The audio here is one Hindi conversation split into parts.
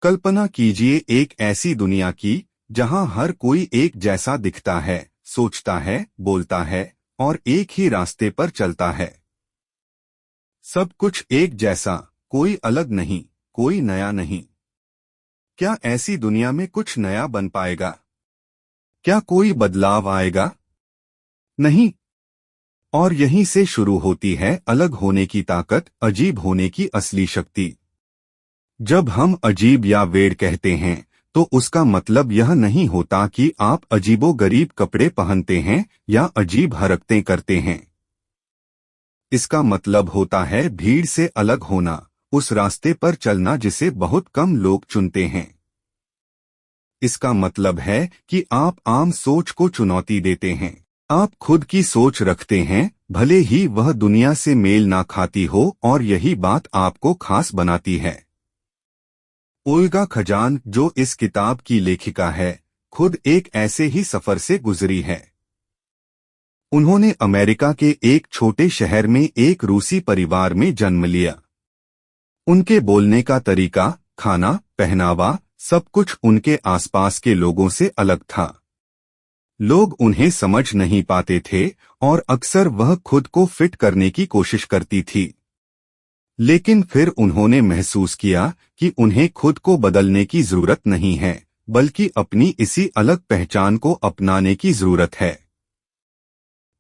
कल्पना कीजिए एक ऐसी दुनिया की जहां हर कोई एक जैसा दिखता है, सोचता है, बोलता है और एक ही रास्ते पर चलता है। सब कुछ एक जैसा, कोई अलग नहीं, कोई नया नहीं। क्या ऐसी दुनिया में कुछ नया बन पाएगा? क्या कोई बदलाव आएगा? नहीं। और यहीं से शुरू होती है अलग होने की ताकत, अजीब होने की असली शक्ति। जब हम अजीब या वेड कहते हैं तो उसका मतलब यह नहीं होता कि आप अजीबोगरीब कपड़े पहनते हैं या अजीब हरकतें करते हैं। इसका मतलब होता है भीड़ से अलग होना, उस रास्ते पर चलना जिसे बहुत कम लोग चुनते हैं। इसका मतलब है कि आप आम सोच को चुनौती देते हैं। आप खुद की सोच रखते हैं, भले ही वह दुनिया से मेल ना खाती हो, और यही बात आपको खास बनाती है। ओल्गा खजान, जो इस किताब की लेखिका है, खुद एक ऐसे ही सफर से गुजरी है। उन्होंने अमेरिका के एक छोटे शहर में एक रूसी परिवार में जन्म लिया। उनके बोलने का तरीका, खाना, पहनावा, सब कुछ उनके आसपास के लोगों से अलग था। लोग उन्हें समझ नहीं पाते थे और अक्सर वह खुद को फिट करने की कोशिश करती थी। लेकिन फिर उन्होंने महसूस किया कि उन्हें खुद को बदलने की जरूरत नहीं है, बल्कि अपनी इसी अलग पहचान को अपनाने की जरूरत है।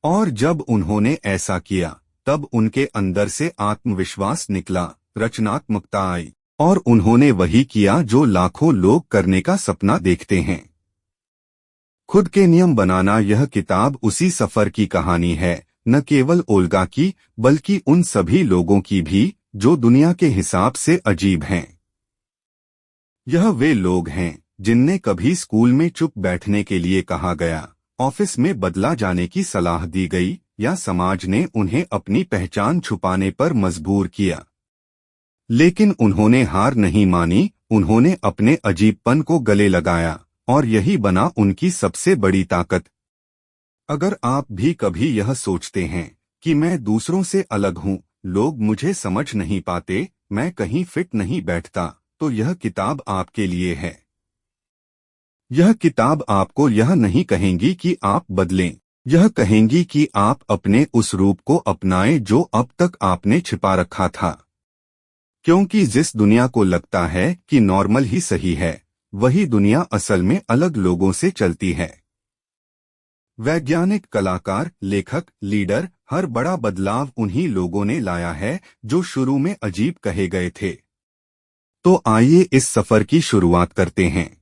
और जब उन्होंने ऐसा किया, तब उनके अंदर से आत्मविश्वास निकला, रचनात्मकता आई, और उन्होंने वही किया जो लाखों लोग करने का सपना देखते हैं। खुद के नियम बनाना, यह किताब उसी सफर की कहानी है, न केवल ओल्गा की, बल्कि उन सभी लोगों की भी जो दुनिया के हिसाब से अजीब हैं। यह वे लोग हैं जिन्हें कभी स्कूल में चुप बैठने के लिए कहा गया, ऑफिस में बदला जाने की सलाह दी गई, या समाज ने उन्हें अपनी पहचान छुपाने पर मजबूर किया। लेकिन उन्होंने हार नहीं मानी, उन्होंने अपने अजीबपन को गले लगाया, और यही बना उनकी सबसे बड़ी ताकत। अगर आप भी कभी यह सोचते हैं कि मैं दूसरों से अलग हूं, लोग मुझे समझ नहीं पाते, मैं कहीं फिट नहीं बैठता, तो यह किताब आपके लिए है। यह किताब आपको यह नहीं कहेंगी कि आप बदलें, यह कहेंगी कि आप अपने उस रूप को अपनाएं जो अब तक आपने छिपा रखा था। क्योंकि जिस दुनिया को लगता है कि नॉर्मल ही सही है, वही दुनिया असल में अलग लोगों से चलती है। वैज्ञानिक, कलाकार, लेखक, लीडर, हर बड़ा बदलाव उन्हीं लोगों ने लाया है जो शुरू में अजीब कहे गए थे। तो आइए इस सफर की शुरुआत करते हैं।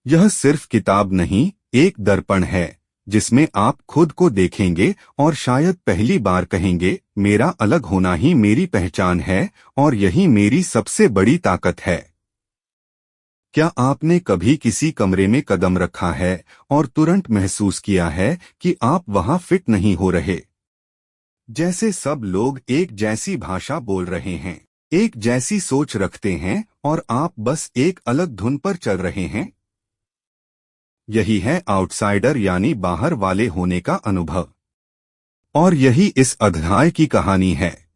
यह सिर्फ किताब नहीं, एक दर्पण है जिसमें आप खुद को देखेंगे और शायद पहली बार कहेंगे, मेरा अलग होना ही मेरी पहचान है, और यही मेरी सबसे बड़ी ताकत है। क्या आपने कभी किसी कमरे में कदम रखा है और तुरंत महसूस किया है कि आप वहां फिट नहीं हो रहे? जैसे सब लोग एक जैसी भाषा बोल रहे हैं, एक जैसी सोच रखते हैं, और आप बस एक अलग धुन पर चल रहे हैं। यही है आउटसाइडर यानी बाहर वाले होने का अनुभव। और यही इस अध्याय की कहानी है।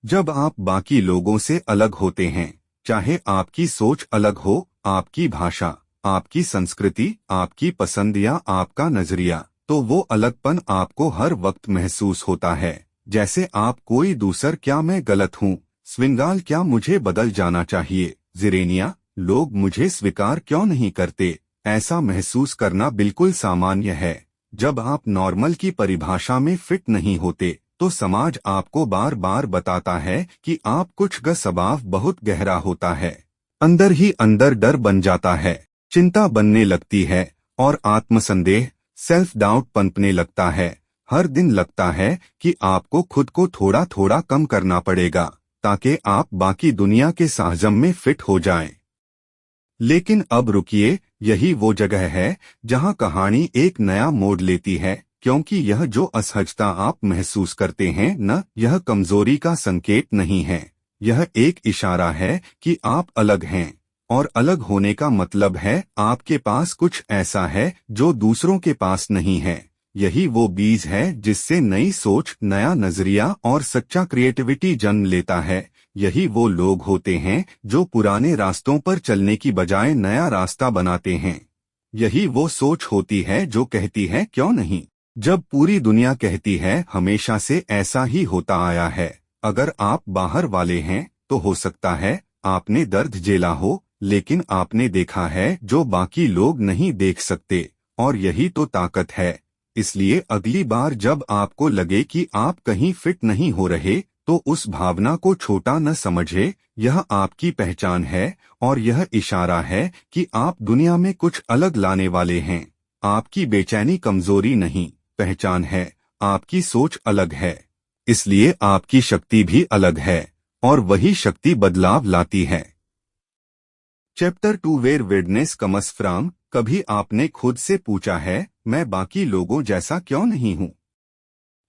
जब आप बाकी लोगों से अलग होते हैं, चाहे आपकी सोच अलग हो, आपकी भाषा, आपकी संस्कृति, आपकी पसंद या आपका नजरिया, तो वो अलगपन आपको हर वक्त महसूस होता है। जैसे आप कोई दूसर, क्या मैं गलत हूँ? स्विंगाल, क्या मुझे बदल जाना चाहिए? जिरेनिया, लोग मुझे स्वीकार क्यों नहीं करते? ऐसा महसूस करना बिल्कुल सामान्य है। जब आप नॉर्मल की परिभाषा में फिट नहीं होते, तो समाज आपको बार बार बताता है कि आप कुछ का स्वभाव बहुत गहरा होता है। अंदर ही अंदर डर बन जाता है, चिंता बनने लगती है, और आत्मसंदेह, सेल्फ डाउट पनपने लगता है। हर दिन लगता है कि आपको खुद को थोड़ा थोड़ा कम करना पड़ेगा ताकि आप बाकी दुनिया के साहजम में फिट हो जाएं। लेकिन अब रुकिए, यही वो जगह है जहां कहानी एक नया मोड़ लेती है, क्योंकि यह जो असहजता आप महसूस करते हैं न, यह कमजोरी का संकेत नहीं है। यह एक इशारा है कि आप अलग हैं, और अलग होने का मतलब है आपके पास कुछ ऐसा है जो दूसरों के पास नहीं है। यही वो बीज है जिससे नई सोच, नया नजरिया और सच्चा क्रिएटिविटी जन्म लेता है। यही वो लोग होते हैं जो पुराने रास्तों पर चलने की बजाय नया रास्ता बनाते हैं। यही वो सोच होती है जो कहती है क्यों नहीं। जब पूरी दुनिया कहती है हमेशा से ऐसा ही होता आया है। अगर आप बाहर वाले हैं तो हो सकता है आपने दर्द झेला हो, लेकिन आपने देखा है जो बाकी लोग नहीं देख सकते, और यही तो ताकत है। इसलिए अगली बार जब आपको लगे कि आप कहीं फिट नहीं हो रहे, तो उस भावना को छोटा न समझे। यह आपकी पहचान है, और यह इशारा है कि आप दुनिया में कुछ अलग लाने वाले हैं। आपकी बेचैनी कमजोरी नहीं, पहचान है। आपकी सोच अलग है, इसलिए आपकी शक्ति भी अलग है, और वही शक्ति बदलाव लाती है। Chapter 2 where wildness comes from. कभी आपने खुद से पूछा है मैं बाकी लोगों जैसा क्यों नहीं हूँ?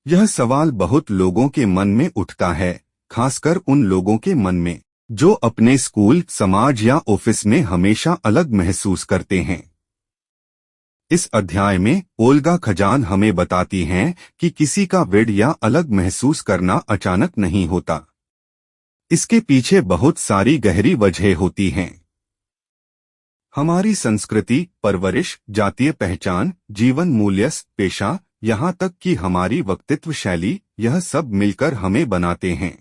यह सवाल बहुत लोगों के मन में उठता है, खासकर उन लोगों के मन में जो अपने स्कूल, समाज या ऑफिस में हमेशा अलग महसूस करते हैं। इस अध्याय में ओल्गा खजान हमें बताती हैं कि किसी का विड या अलग महसूस करना अचानक नहीं होता। इसके पीछे बहुत सारी गहरी वजहें होती हैं। हमारी संस्कृति, परवरिश, जातीय पहचान, जीवन मूल्य, पेशा, यहाँ तक कि हमारी व्यक्तित्व शैली, यह सब मिलकर हमें बनाते हैं।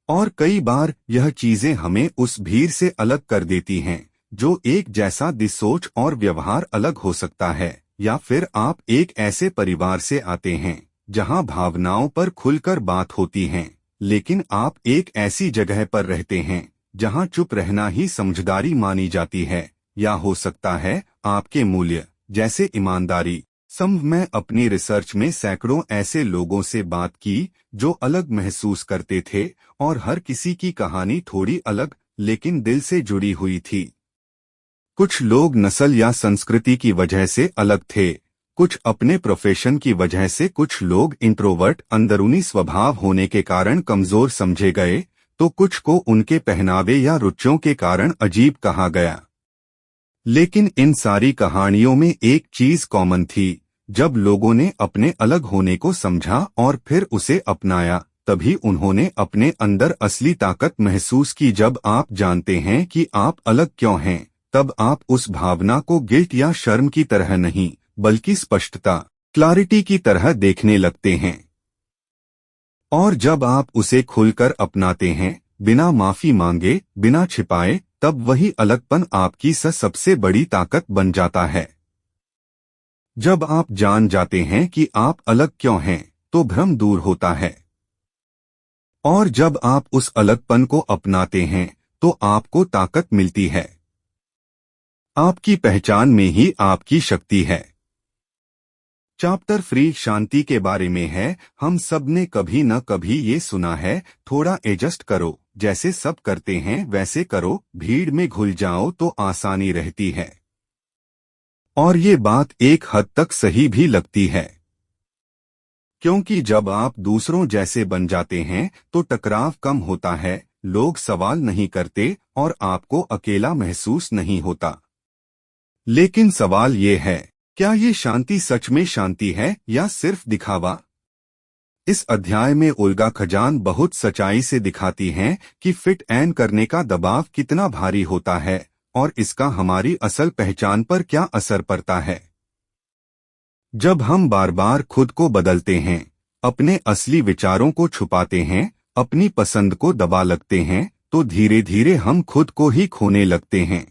और कई बार यह चीजें हमें उस भीड़ से अलग कर देती हैं जो एक जैसा सोच और व्यवहार अलग हो सकता है। या फिर आप एक ऐसे परिवार से आते हैं जहां भावनाओं पर खुलकर बात होती है, लेकिन आप एक ऐसी जगह पर रहते हैं जहां चुप रहना ही समझदारी मानी जाती है। या हो सकता है आपके मूल्य जैसे ईमानदारी। मैं अपनी रिसर्च में सैकड़ों ऐसे लोगों से बात की जो अलग महसूस करते थे, और हर किसी की कहानी थोड़ी अलग लेकिन दिल से जुड़ी हुई थी। कुछ लोग नस्ल या संस्कृति की वजह से अलग थे, कुछ अपने प्रोफेशन की वजह से, कुछ लोग इंट्रोवर्ट, अंदरूनी स्वभाव होने के कारण कमजोर समझे गए, तो कुछ को उनके पहनावे या रुचियों के कारण अजीब कहा गया। लेकिन इन सारी कहानियों में एक चीज कॉमन थी। जब लोगों ने अपने अलग होने को समझा और फिर उसे अपनाया, तभी उन्होंने अपने अंदर असली ताकत महसूस की। जब आप जानते हैं कि आप अलग क्यों हैं, तब आप उस भावना को गिल्ट या शर्म की तरह नहीं, बल्कि स्पष्टता, क्लैरिटी की तरह देखने लगते हैं। और जब आप उसे खुलकर अपनाते हैं, बिना माफी मांगे, बिना छिपाए, तब वही अलगपन आपकी सबसे बड़ी ताकत बन जाता है। जब आप जान जाते हैं कि आप अलग क्यों हैं, तो भ्रम दूर होता है। और जब आप उस अलगपन को अपनाते हैं, तो आपको ताकत मिलती है। आपकी पहचान में ही आपकी शक्ति है। चैप्टर 3 शांति के बारे में है। हम सब ने कभी न कभी ये सुना है, थोड़ा एडजस्ट करो, जैसे सब करते हैं वैसे करो, भीड़ में घुल जाओ तो आसानी रहती है। और ये बात एक हद तक सही भी लगती है, क्योंकि जब आप दूसरों जैसे बन जाते हैं तो टकराव कम होता है, लोग सवाल नहीं करते और आपको अकेला महसूस नहीं होता। लेकिन सवाल ये है, क्या ये शांति सच में शांति है या सिर्फ दिखावा? इस अध्याय में ओल्गा खजान बहुत सच्चाई से दिखाती हैं कि फिट एन करने का दबाव कितना भारी होता है और इसका हमारी असल पहचान पर क्या असर पड़ता है। जब हम बार बार खुद को बदलते हैं, अपने असली विचारों को छुपाते हैं, अपनी पसंद को दबा लगते हैं, तो धीरे धीरे हम खुद को ही खोने लगते हैं।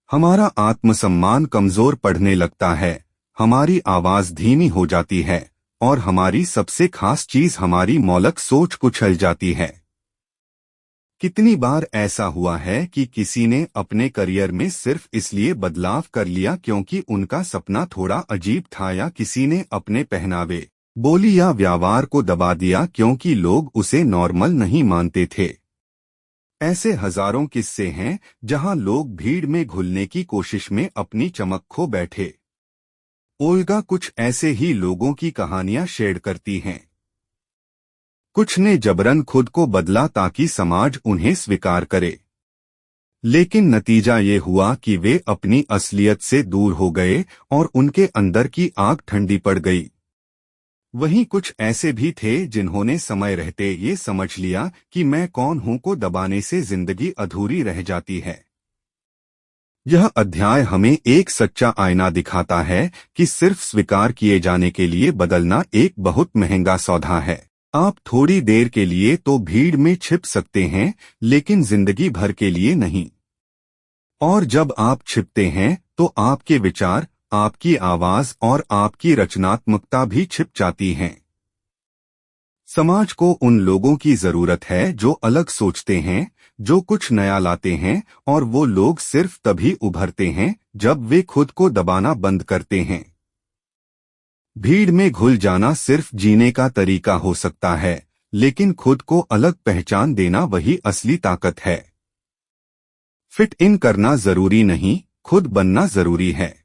हमारा आत्मसम्मान कमजोर पड़ने लगता है, हमारी आवाज धीमी हो जाती है, और हमारी सबसे खास चीज, हमारी मौलिक सोच कुचल जाती है। कितनी बार ऐसा हुआ है कि किसी ने अपने करियर में सिर्फ इसलिए बदलाव कर लिया क्योंकि उनका सपना थोड़ा अजीब था, या किसी ने अपने पहनावे, बोली या व्यवहार को दबा दिया क्योंकि लोग उसे नॉर्मल नहीं मानते थे। ऐसे हजारों किस्से हैं जहां लोग भीड़ में घुलने की कोशिश में अपनी चमक खो बैठे। ओल्गा कुछ ऐसे ही लोगों की कहानियां शेयर करती हैं। कुछ ने जबरन खुद को बदला ताकि समाज उन्हें स्वीकार करे, लेकिन नतीजा ये हुआ कि वे अपनी असलियत से दूर हो गए और उनके अंदर की आग ठंडी पड़ गई। वहीं कुछ ऐसे भी थे जिन्होंने समय रहते ये समझ लिया कि मैं कौन हूं को दबाने से जिंदगी अधूरी रह जाती है। यह अध्याय हमें एक सच्चा आईना दिखाता है कि सिर्फ स्वीकार किए जाने के लिए बदलना एक बहुत महंगा सौदा है। आप थोड़ी देर के लिए तो भीड़ में छिप सकते हैं, लेकिन जिंदगी भर के लिए नहीं। और जब आप छिपते हैं तो आपके विचार, आपकी आवाज और आपकी रचनात्मकता भी छिप जाती हैं। समाज को उन लोगों की जरूरत है जो अलग सोचते हैं, जो कुछ नया लाते हैं, और वो लोग सिर्फ तभी उभरते हैं जब वे खुद को दबाना बंद करते हैं। भीड़ में घुल जाना सिर्फ जीने का तरीका हो सकता है, लेकिन खुद को अलग पहचान देना वही असली ताकत है। फिट इन करना जरूरी नहीं, खुद बनना जरूरी है।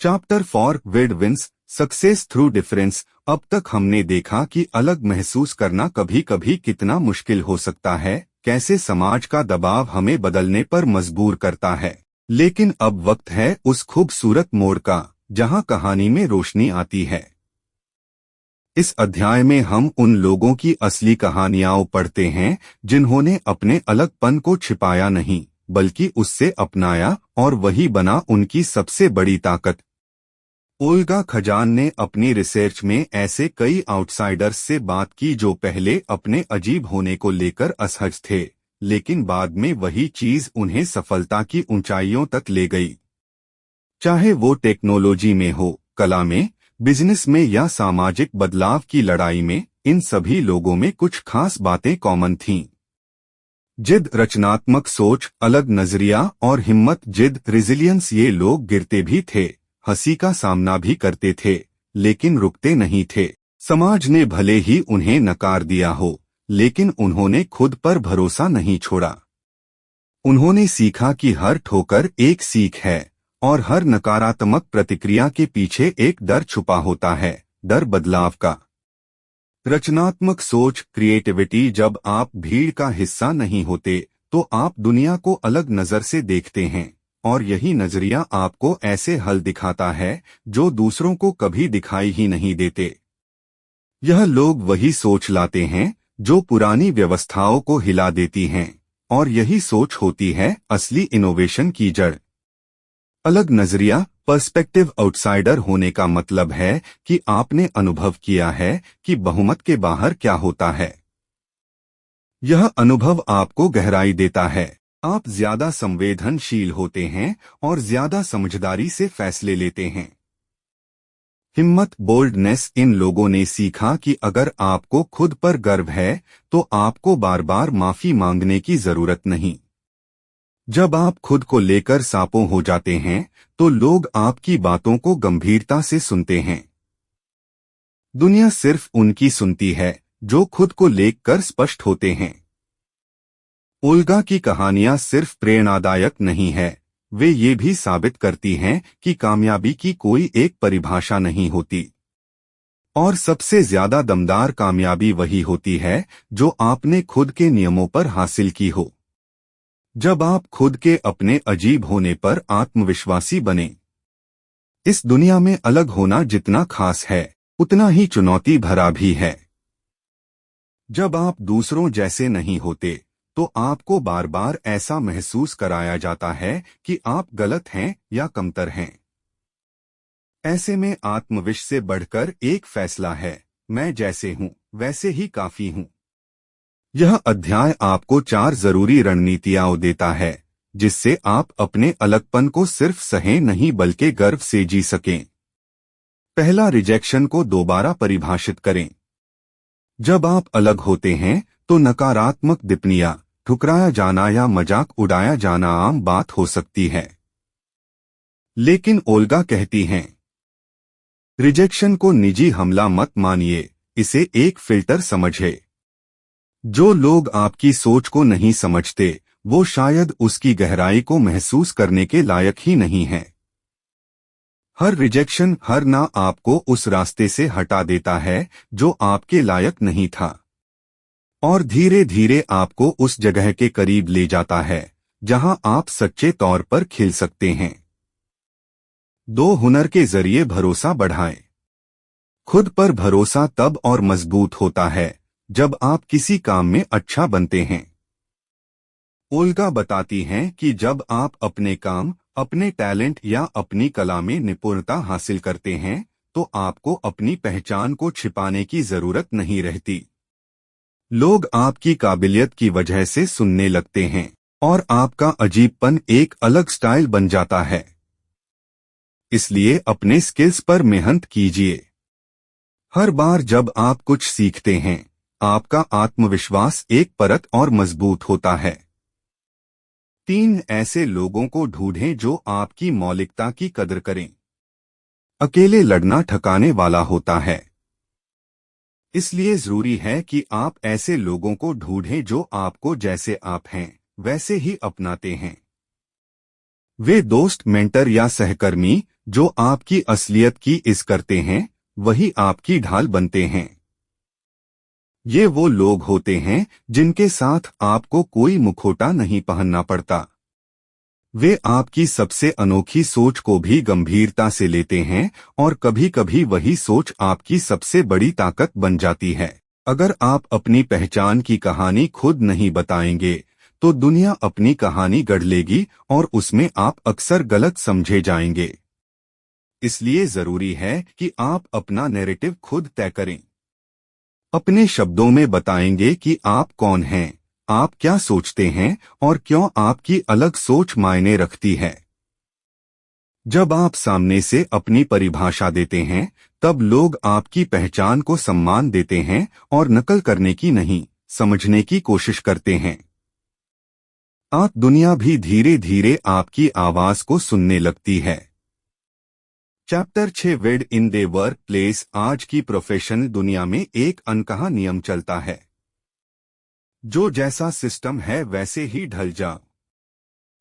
चैप्टर 4 विड विंस सक्सेस थ्रू डिफरेंस। अब तक हमने देखा कि अलग महसूस करना कभी कभी कितना मुश्किल हो सकता है, कैसे समाज का दबाव हमें बदलने पर मजबूर करता है। लेकिन अब वक्त है उस खूबसूरत मोड़ का जहां कहानी में रोशनी आती है। इस अध्याय में हम उन लोगों की असली कहानियां पढ़ते हैं जिन्होंने अपने अलगपन को छिपाया नहीं, बल्कि उससे अपनाया, और वही बना उनकी सबसे बड़ी ताकत। ओल्गा खजान ने अपनी रिसर्च में ऐसे कई आउटसाइडर्स से बात की जो पहले अपने अजीब होने को लेकर असहज थे, लेकिन बाद में वही चीज उन्हें सफलता की ऊंचाइयों तक ले गई। चाहे वो टेक्नोलॉजी में हो, कला में, बिजनेस में या सामाजिक बदलाव की लड़ाई में, इन सभी लोगों में कुछ खास बातें कॉमन थीं। जिद, रचनात्मक सोच, अलग नजरिया और हिम्मत। जिद, रेजिलियंस। ये लोग गिरते भी थे, हंसी का सामना भी करते थे, लेकिन रुकते नहीं थे। समाज ने भले ही उन्हें नकार दिया हो, लेकिन उन्होंने खुद पर भरोसा नहीं छोड़ा। उन्होंने सीखा कि हर ठोकर एक सीख है, और हर नकारात्मक प्रतिक्रिया के पीछे एक डर छुपा होता है, डर बदलाव का। रचनात्मक सोच, क्रिएटिविटी। जब आप भीड़ का हिस्सा नहीं होते तो आप दुनिया को अलग नजर से देखते हैं, और यही नजरिया आपको ऐसे हल दिखाता है जो दूसरों को कभी दिखाई ही नहीं देते। यह लोग वही सोच लाते हैं जो पुरानी व्यवस्थाओं को हिला देती हैं, और यही सोच होती है असली इनोवेशन की जड़। अलग नजरिया, पर्सपेक्टिव। आउटसाइडर होने का मतलब है कि आपने अनुभव किया है कि बहुमत के बाहर क्या होता है। यह अनुभव आपको गहराई देता है। आप ज्यादा संवेदनशील होते हैं और ज्यादा समझदारी से फैसले लेते हैं। हिम्मत, बोल्डनेस। इन लोगों ने सीखा कि अगर आपको खुद पर गर्व है तो आपको बार बार माफी मांगने की जरूरत नहीं। जब आप खुद को लेकर सांपों हो जाते हैं तो लोग आपकी बातों को गंभीरता से सुनते हैं। दुनिया सिर्फ उनकी सुनती है जो खुद को लेकर स्पष्ट होते हैं। ओल्गा की कहानियां सिर्फ प्रेरणादायक नहीं है, वे ये भी साबित करती हैं कि कामयाबी की कोई एक परिभाषा नहीं होती, और सबसे ज्यादा दमदार कामयाबी वही होती है जो आपने खुद के नियमों पर हासिल की हो। जब आप खुद के अपने अजीब होने पर आत्मविश्वासी बने। इस दुनिया में अलग होना जितना खास है, उतना ही चुनौती भरा भी है। जब आप दूसरों जैसे नहीं होते तो आपको बार बार ऐसा महसूस कराया जाता है कि आप गलत हैं या कमतर हैं। ऐसे में आत्मविश्वास से बढ़कर एक फैसला है, मैं जैसे हूं वैसे ही काफी हूं। यह अध्याय आपको 4 जरूरी रणनीतियां देता है जिससे आप अपने अलगपन को सिर्फ सहे नहीं बल्कि गर्व से जी सकें। पहला, रिजेक्शन को दोबारा परिभाषित करें। जब आप अलग होते हैं तो नकारात्मक टिप्पणियां, ठुकराया जाना या मजाक उड़ाया जाना आम बात हो सकती है। लेकिन ओल्गा कहती हैं, रिजेक्शन को निजी हमला मत मानिए, इसे एक फिल्टर समझिए। जो लोग आपकी सोच को नहीं समझते वो शायद उसकी गहराई को महसूस करने के लायक ही नहीं है। हर रिजेक्शन, हर ना आपको उस रास्ते से हटा देता है जो आपके लायक नहीं था, और धीरे धीरे आपको उस जगह के करीब ले जाता है जहां आप सच्चे तौर पर खिल सकते हैं। 2, हुनर के जरिए भरोसा बढ़ाएं। खुद पर भरोसा तब और मजबूत होता है जब आप किसी काम में अच्छा बनते हैं। ओल्गा बताती हैं कि जब आप अपने काम, अपने टैलेंट या अपनी कला में निपुणता हासिल करते हैं तो आपको अपनी पहचान को छिपाने की जरूरत नहीं रहती। लोग आपकी काबिलियत की वजह से सुनने लगते हैं और आपका अजीबपन एक अलग स्टाइल बन जाता है। इसलिए अपने स्किल्स पर मेहनत कीजिए। हर बार जब आप कुछ सीखते हैं, आपका आत्मविश्वास एक परत और मजबूत होता है। 3 ऐसे लोगों को ढूंढें जो आपकी मौलिकता की कदर करें। अकेले लड़ना थकाने वाला होता है, इसलिए जरूरी है कि आप ऐसे लोगों को ढूंढें जो आपको जैसे आप हैं वैसे ही अपनाते हैं। वे दोस्त, मेंटर या सहकर्मी जो आपकी असलियत की इज़्ज़त करते हैं, वही आपकी ढाल बनते हैं। ये वो लोग होते हैं जिनके साथ आपको कोई मुखौटा नहीं पहनना पड़ता। वे आपकी सबसे अनोखी सोच को भी गंभीरता से लेते हैं और कभी-कभी वही सोच आपकी सबसे बड़ी ताकत बन जाती है। अगर आप अपनी पहचान की कहानी खुद नहीं बताएंगे तो दुनिया अपनी कहानी गढ़ लेगी और उसमें आप अक्सर गलत समझे जाएंगे। इसलिए जरूरी है कि आप अपना नैरेटिव खुद तय करें। अपने शब्दों में बताएंगे कि आप कौन हैं, आप क्या सोचते हैं और क्यों आपकी अलग सोच मायने रखती है। जब आप सामने से अपनी परिभाषा देते हैं, तब लोग आपकी पहचान को सम्मान देते हैं और नकल करने की नहीं, समझने की कोशिश करते हैं। आप दुनिया भी धीरे धीरे आपकी आवाज को सुनने लगती है। Chapter 6 wade in the work place. आज की प्रोफेशनल दुनिया में एक अनकहा नियम चलता है, जो जैसा सिस्टम है वैसे ही ढल जाओ।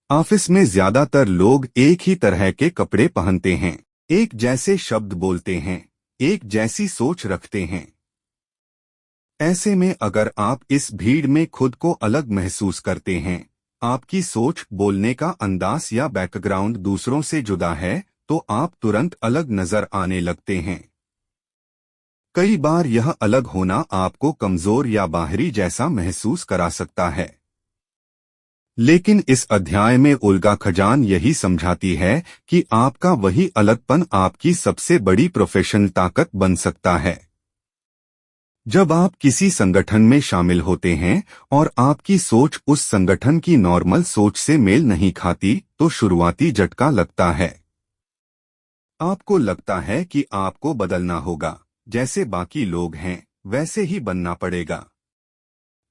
ऑफिस में ज्यादातर लोग एक ही तरह के कपड़े पहनते हैं, एक जैसे शब्द बोलते हैं, एक जैसी सोच रखते हैं। ऐसे में अगर आप इस भीड़ में खुद को अलग महसूस करते हैं, आपकी सोच, बोलने का अंदाज या बैकग्राउंड दूसरों से जुदा है, तो आप तुरंत अलग नजर आने लगते हैं। कई बार यह अलग होना आपको कमजोर या बाहरी जैसा महसूस करा सकता है। लेकिन इस अध्याय में ओल्गा खजान यही समझाती है कि आपका वही अलगपन आपकी सबसे बड़ी प्रोफेशनल ताकत बन सकता है। जब आप किसी संगठन में शामिल होते हैं और आपकी सोच उस संगठन की नॉर्मल सोच से मेल नहीं खाती, तो शुरुआती झटका लगता है। आपको लगता है कि आपको बदलना होगा, जैसे बाकी लोग हैं वैसे ही बनना पड़ेगा।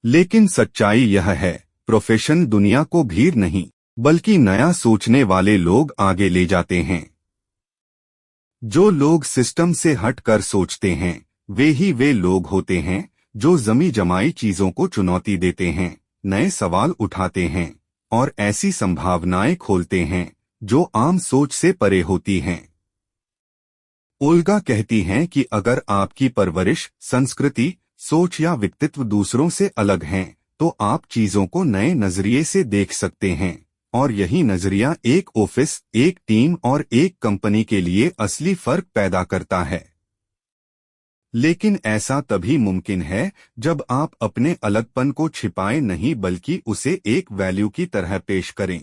लेकिन सच्चाई यह है, प्रोफेशन दुनिया को भीड़ नहीं बल्कि नया सोचने वाले लोग आगे ले जाते हैं। जो लोग सिस्टम से हटकर सोचते हैं, वे लोग होते हैं जो जमी जमाई चीजों को चुनौती देते हैं, नए सवाल उठाते हैं और ऐसी संभावनाएं खोलते हैं जो आम सोच से परे होती हैं। ओल्गा कहती हैं कि अगर आपकी परवरिश, संस्कृति, सोच या व्यक्तित्व दूसरों से अलग हैं, तो आप चीजों को नए नजरिए से देख सकते हैं और यही नजरिया एक ऑफिस, एक टीम और एक कंपनी के लिए असली फर्क पैदा करता है। लेकिन ऐसा तभी मुमकिन है जब आप अपने अलगपन को छिपाएं नहीं बल्कि उसे एक वैल्यू की तरह पेश करें।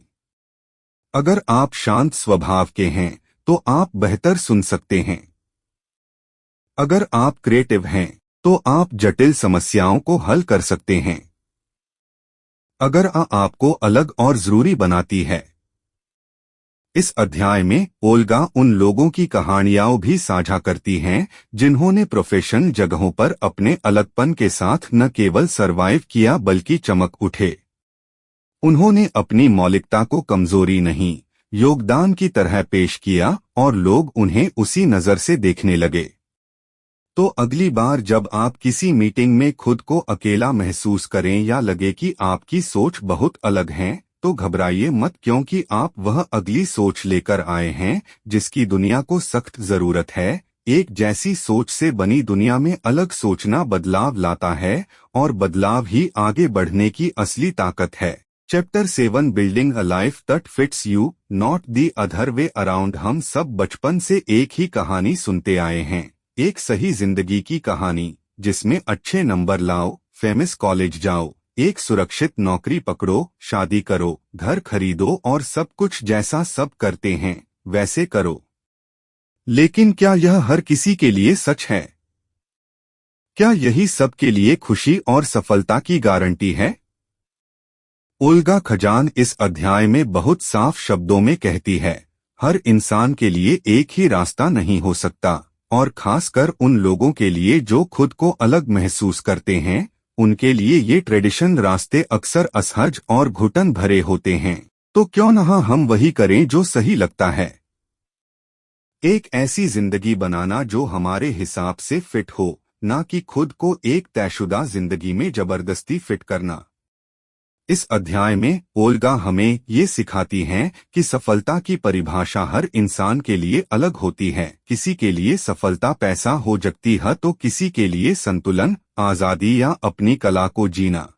अगर आप शांत स्वभाव के हैं तो आप बेहतर सुन सकते हैं। अगर आप क्रिएटिव हैं तो आप जटिल समस्याओं को हल कर सकते हैं। अगर आपको अलग और जरूरी बनाती है। इस अध्याय में ओल्गा उन लोगों की कहानियां भी साझा करती हैं जिन्होंने प्रोफेशनल जगहों पर अपने अलगपन के साथ न केवल सरवाइव किया बल्कि चमक उठे। उन्होंने अपनी मौलिकता को कमजोरी नहीं, योगदान की तरह पेश किया और लोग उन्हें उसी नजर से देखने लगे। तो अगली बार जब आप किसी मीटिंग में खुद को अकेला महसूस करें या लगे कि आपकी सोच बहुत अलग है, तो घबराइए मत, क्योंकि आप वह अगली सोच लेकर आए हैं जिसकी दुनिया को सख्त जरूरत है। एक जैसी सोच से बनी दुनिया में अलग सोचना बदलाव लाता है और बदलाव ही आगे बढ़ने की असली ताकत है। Chapter 7 building a life that fits you, not the other way around. हम सब बचपन से एक ही कहानी सुनते आए हैं, एक सही जिंदगी की कहानी जिसमें अच्छे नंबर लाओ, फेमस कॉलेज जाओ, एक सुरक्षित नौकरी पकड़ो, शादी करो, घर खरीदो और सब कुछ जैसा सब करते हैं वैसे करो। लेकिन क्या यह हर किसी के लिए सच है? क्या यही सबके लिए खुशी और सफलता की गारंटी है? ओल्गा खजान इस अध्याय में बहुत साफ शब्दों में कहती है, हर इंसान के लिए एक ही रास्ता नहीं हो सकता, और खासकर उन लोगों के लिए जो खुद को अलग महसूस करते हैं, उनके लिए ये ट्रेडिशन रास्ते अक्सर असहज और घुटन भरे होते हैं। तो क्यों न हम वही करें जो सही लगता है। एक ऐसी जिंदगी बनाना जो हमारे हिसाब से फिट हो, ना कि खुद को एक तयशुदा जिंदगी में जबरदस्ती फिट करना। इस अध्याय में ओल्गा हमें ये सिखाती हैं कि सफलता की परिभाषा हर इंसान के लिए अलग होती है। किसी के लिए सफलता पैसा हो सकती है तो किसी के लिए संतुलन, आजादी या अपनी कला को जीना।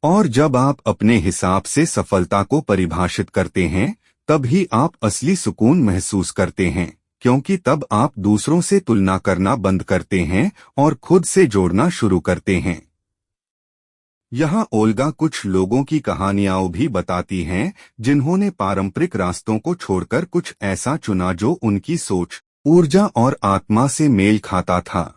और जब आप अपने हिसाब से सफलता को परिभाषित करते हैं, तब ही आप असली सुकून महसूस करते हैं, क्योंकि तब आप दूसरों से तुलना करना बंद करते हैं और खुद से जोड़ना शुरू करते हैं। यहाँ ओल्गा कुछ लोगों की कहानियां भी बताती हैं जिन्होंने पारंपरिक रास्तों को छोड़कर कुछ ऐसा चुना जो उनकी सोच, ऊर्जा और आत्मा से मेल खाता था।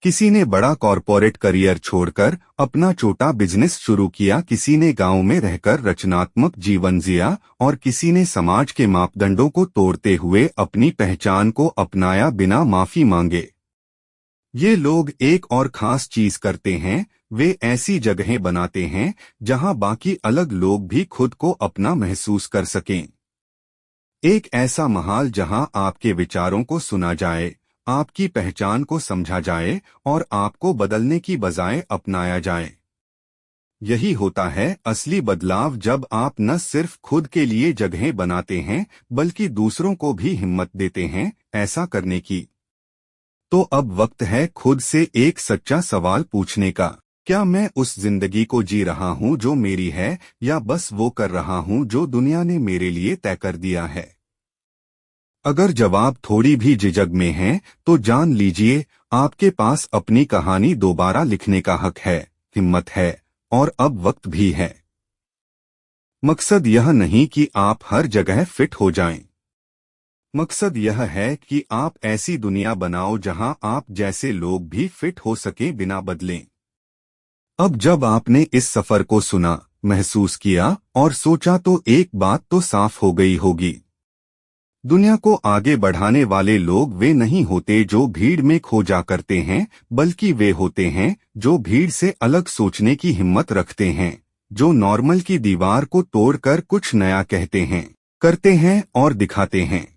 किसी ने बड़ा कॉरपोरेट करियर छोड़कर अपना छोटा बिजनेस शुरू किया, किसी ने गांव में रहकर रचनात्मक जीवन जिया और किसी ने समाज के मापदंडों को तोड़ते हुए अपनी पहचान को अपनाया बिना माफी मांगे। ये लोग एक और खास चीज करते हैं, वे ऐसी जगहें बनाते हैं जहां बाकी अलग लोग भी खुद को अपना महसूस कर सकें। एक ऐसा माहौल जहां आपके विचारों को सुना जाए, आपकी पहचान को समझा जाए और आपको बदलने की बजाय अपनाया जाए। यही होता है असली बदलाव, जब आप न सिर्फ खुद के लिए जगहें बनाते हैं बल्कि दूसरों को भी हिम्मत देते हैं ऐसा करने की। तो अब वक्त है खुद से एक सच्चा सवाल पूछने का, क्या मैं उस जिंदगी को जी रहा हूं जो मेरी है, या बस वो कर रहा हूं जो दुनिया ने मेरे लिए तय कर दिया है? अगर जवाब थोड़ी भी झिझक में है तो जान लीजिए आपके पास अपनी कहानी दोबारा लिखने का हक है, हिम्मत है और अब वक्त भी है। मकसद यह नहीं कि आप हर जगह फिट हो जाएं। मकसद यह है कि आप ऐसी दुनिया बनाओ जहां आप जैसे लोग भी फिट हो सकें बिना बदलें। अब जब आपने इस सफर को सुना, महसूस किया और सोचा तो एक बात तो साफ हो गई होगी, दुनिया को आगे बढ़ाने वाले लोग वे नहीं होते जो भीड़ में खो जा करते हैं, बल्कि वे होते हैं जो भीड़ से अलग सोचने की हिम्मत रखते हैं, जो नॉर्मल की दीवार को तोड़कर कुछ नया कहते हैं, करते हैं और दिखाते हैं।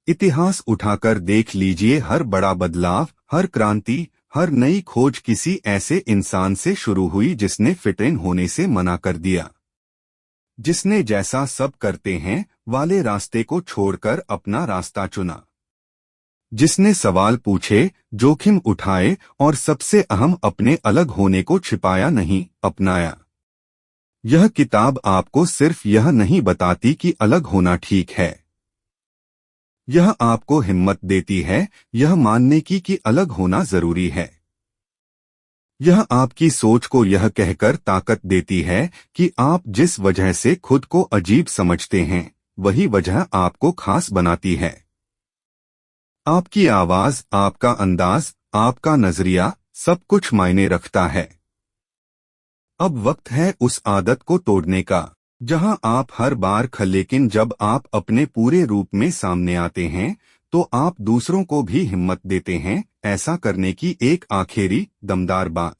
इतिहास उठाकर देख लीजिए, हर बड़ा बदलाव, हर क्रांति, हर नई खोज किसी ऐसे इंसान से शुरू हुई जिसने फिट इन होने से मना कर दिया, जिसने जैसा सब करते हैं वाले रास्ते को छोड़कर अपना रास्ता चुना, जिसने सवाल पूछे, जोखिम उठाए और सबसे अहम अपने अलग होने को छिपाया नहीं, अपनाया। यह किताब आपको सिर्फ यह नहीं बताती कि अलग होना ठीक है, यह आपको हिम्मत देती है यह मानने की कि अलग होना जरूरी है। यह आपकी सोच को यह कहकर ताकत देती है कि आप जिस वजह से खुद को अजीब समझते हैं, वही वजह आपको खास बनाती है। आपकी आवाज, आपका अंदाज, आपका नजरिया, सब कुछ मायने रखता है। अब वक्त है उस आदत को तोड़ने का, जहां आप हर बार लेकिन जब आप अपने पूरे रूप में सामने आते हैं तो आप दूसरों को भी हिम्मत देते हैं ऐसा करने की। एक आखिरी दमदार बात,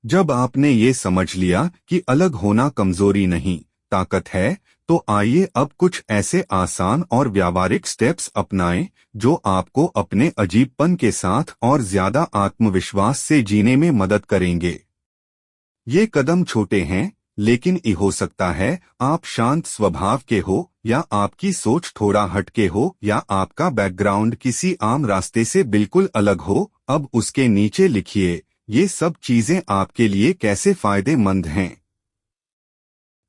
जब आपने ये समझ लिया कि अलग होना कमजोरी नहीं ताकत है, तो आइए अब कुछ ऐसे आसान और व्यावहारिक स्टेप्स अपनाएं जो आपको अपने अजीबपन के साथ और ज्यादा आत्मविश्वास से जीने में मदद करेंगे। ये कदम छोटे हैं, लेकिन ये हो सकता है आप शांत स्वभाव के हो, या आपकी सोच थोड़ा हटके हो, या आपका बैकग्राउंड किसी आम रास्ते से बिल्कुल अलग हो। अब उसके नीचे लिखिए, ये सब चीजें आपके लिए कैसे फायदेमंद हैं।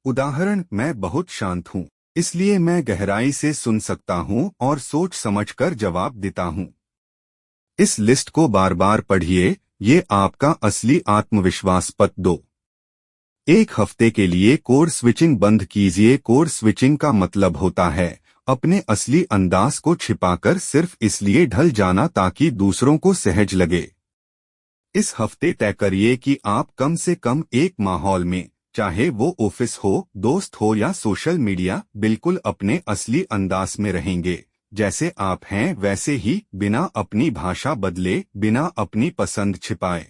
उदाहरण, मैं बहुत शांत हूँ, इसलिए मैं गहराई से सुन सकता हूं और सोच समझकर जवाब देता हूं। इस लिस्ट को बार बार पढ़िए, ये आपका असली आत्मविश्वास पद दो। एक हफ्ते के लिए कोड स्विचिंग बंद कीजिए। कोड स्विचिंग का मतलब होता है अपने असली अंदाज को छिपाकर सिर्फ इसलिए ढल जाना ताकि दूसरों को सहज लगे। इस हफ्ते तय करिए कि आप कम से कम एक माहौल में, चाहे वो ऑफिस हो, दोस्त हो या सोशल मीडिया, बिल्कुल अपने असली अंदाज में रहेंगे। जैसे आप हैं वैसे ही, बिना अपनी भाषा बदले, बिना अपनी पसंद छिपाए।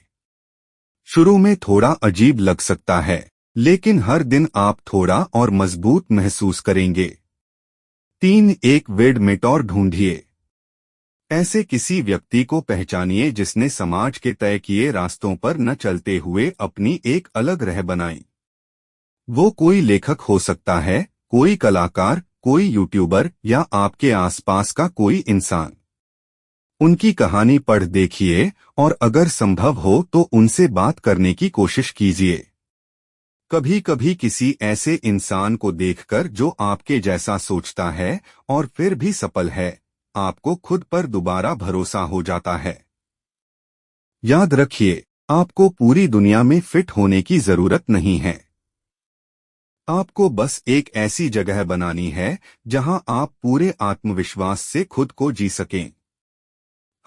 शुरू में थोड़ा अजीब लग सकता है, लेकिन हर दिन आप थोड़ा और मजबूत महसूस करेंगे। 3. एक वेड मेंटोर ढूंढिए। ऐसे किसी व्यक्ति को पहचानिए जिसने समाज के तय किए रास्तों पर न चलते हुए अपनी एक अलग राह बनाई। वो कोई लेखक हो सकता है, कोई कलाकार, कोई यूट्यूबर या आपके आसपास का कोई इंसान। उनकी कहानी पढ़ देखिए और अगर संभव हो तो उनसे बात करने की कोशिश कीजिए। कभी कभी किसी ऐसे इंसान को देखकर जो आपके जैसा सोचता है और फिर भी सफल है, आपको खुद पर दोबारा भरोसा हो जाता है। याद रखिए, आपको पूरी दुनिया में फिट होने की जरूरत नहीं है। आपको बस एक ऐसी जगह बनानी है जहां आप पूरे आत्मविश्वास से खुद को जी सकें।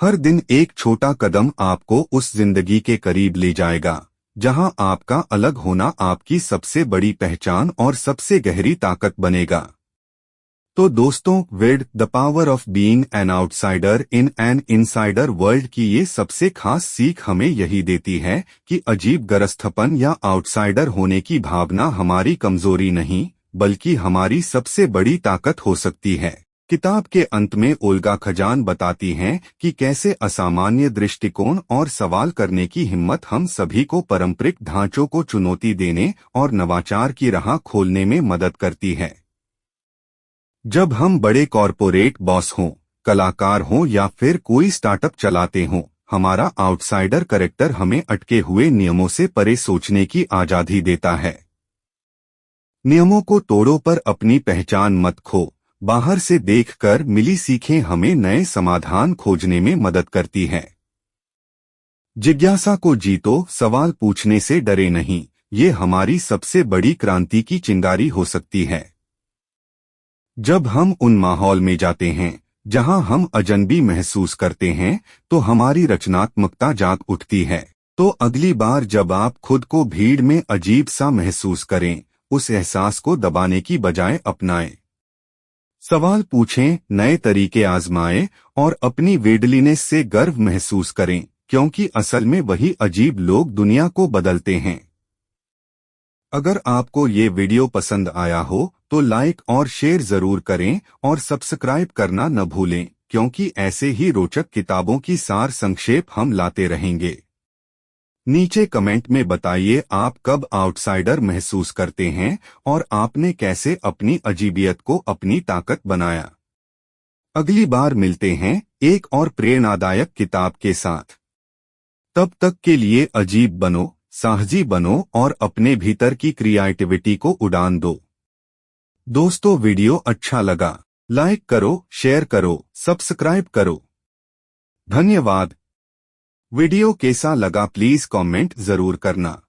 हर दिन एक छोटा कदम आपको उस जिंदगी के करीब ले जाएगा जहां आपका अलग होना आपकी सबसे बड़ी पहचान और सबसे गहरी ताकत बनेगा। तो दोस्तों, with the power of being an outsider in an insider world की ये सबसे खास सीख हमें यही देती है कि अजीब गरस्थपन या आउटसाइडर होने की भावना हमारी कमजोरी नहीं, बल्कि हमारी सबसे बड़ी ताकत हो सकती है। किताब के अंत में ओल्गा खजान बताती हैं कि कैसे असामान्य दृष्टिकोण और सवाल करने की हिम्मत हम सभी को पारंपरिक ढांचों को चुनौती देने और नवाचार की राह खोलने में मदद करती है। जब हम बड़े कॉरपोरेट बॉस हों, कलाकार हों या फिर कोई स्टार्टअप चलाते हों, हमारा आउटसाइडर कैरेक्टर हमें अटके हुए नियमों से परे सोचने की आजादी देता है। नियमों को तोड़ो पर अपनी पहचान मत खो। बाहर से देखकर मिली सीखें हमें नए समाधान खोजने में मदद करती है। जिज्ञासा को जीतो, सवाल पूछने से डरे नहीं, ये हमारी सबसे बड़ी क्रांति की चिंगारी हो सकती है। जब हम उन माहौल में जाते हैं जहां हम अजनबी महसूस करते हैं, तो हमारी रचनात्मकता जाग उठती है। तो अगली बार जब आप खुद को भीड़ में अजीब सा महसूस करें, उस एहसास को दबाने की बजाय अपनाएं। सवाल पूछें, नए तरीके आजमाएं और अपनी वेडलीनेस से गर्व महसूस करें, क्योंकि असल में वही अजीब लोग दुनिया को बदलते हैं। अगर आपको ये वीडियो पसंद आया हो तो लाइक और शेयर जरूर करें और सब्सक्राइब करना न भूलें, क्योंकि ऐसे ही रोचक किताबों की सार संक्षेप हम लाते रहेंगे। नीचे कमेंट में बताइए आप कब आउटसाइडर महसूस करते हैं और आपने कैसे अपनी अजीबियत को अपनी ताकत बनाया। अगली बार मिलते हैं एक और प्रेरणादायक किताब के साथ। तब तक के लिए अजीब बनो, साहसी बनो और अपने भीतर की क्रिएटिविटी को उड़ान दो। दोस्तों, वीडियो अच्छा लगा, लाइक करो, शेयर करो, सब्सक्राइब करो। धन्यवाद। वीडियो कैसा लगा प्लीज कमेंट जरूर करना।